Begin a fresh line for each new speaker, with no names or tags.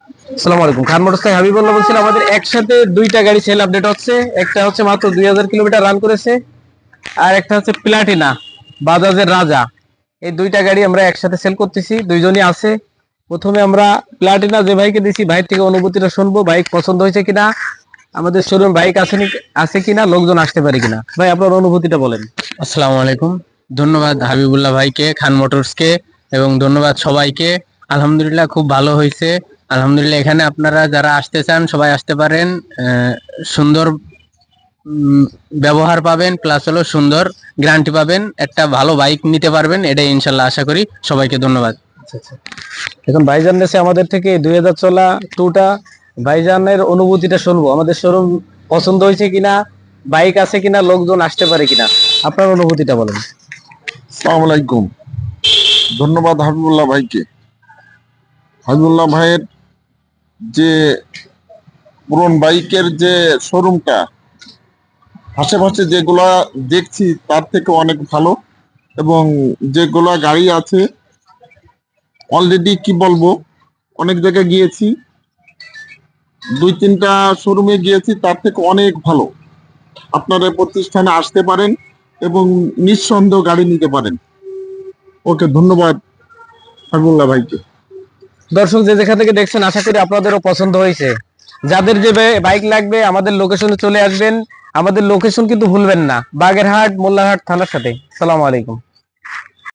আসসালামু আলাইকুম। খান মোটরস থেকে হাবিবুল্লাহ বলছিলাম। আমাদের একসাথে দুইটা গাড়ি সেল আপডেট হচ্ছে। একটা হচ্ছে মাত্র 2000 কিলোমিটার রান করেছে, আর একটা হচ্ছে প্লাটিনা বাজাজের রাজা। এই দুইটা গাড়ি আমরা একসাথে সেল করতেছি, দুইজনই আছে। প্রথমে আমরা প্লাটিনা যে ভাইকে দিছি, ভাই থেকে অনুভূতিটা শুনবো, বাইক পছন্দ হয়েছে কিনা, আমাদের শোরুম বাইক আছে কিনা, লোকজন আসতে পারে কিনা। ভাই আপনার অনুভূতিটা বলেন।
আসসালামু আলাইকুম। ধন্যবাদ হাবিবুল্লাহ ভাইকে, খান মোটরসকে, এবং ধন্যবাদ সবাইকে। আলহামদুলিল্লাহ খুব ভালো হয়েছে। আলহামদুলিল্লাহ এখানে আপনারা যারা আসতে চান সবাই আসতে পারেন। সুন্দর ব্যবহার পাবেন, প্লাস হলো সুন্দর গ্যারান্টি পাবেন, একটা ভালো বাইক নিতে পারবেন, এটাই ইনশাল্লাহ আশা করি। সবাইকে ধন্যবাদ।
আচ্ছা আচ্ছা, এখন ভাইজান নেছে আমাদের থেকে 2000 চলা টুটা। ভাইজানের অনুভূতিটা শুনবো, আমাদের শোরুম পছন্দ হয়েছে কিনা, বাইক আছে কিনা, লোকজন আসতে পারে কিনা, আপনার অনুভূতিটা বলেন।
আসসালামু আলাইকুম। ধন্যবাদ হাবিবুল্লাহ ভাইকে। হাবিবুল্লাহ ভাইয়ের যে পুরন বাইকের যে শোরুমটা, আশেপাশে যেগুলা দেখছি তার থেকে অনেক ভালো, এবং যেগুলা গাড়ি আছে অলরেডি কি বলবো, অনেক জায়গায় গিয়েছি, 2-3টা শোরুমে গিয়েছি, তার থেকে অনেক ভালো। আপনারা প্রতিষ্ঠানে আসতে পারেন এবং নিঃসন্দেহ গাড়ি নিতে পারেন। ওকে, ধন্যবাদ হাবিবুল্লাহ ভাইকে।
দর্শক যে যেখান থেকে দেখছেন, আশা করি আপনাদেরও পছন্দ হয়েছে। যাদের যে বাইক লাগবে আমাদের লোকেশনে চলে আসবেন। আমাদের লোকেশন কিন্তু ভুলবেন না, বাগেরহাট মোল্লারহাট থানার সাথে। আসসালামু আলাইকুম।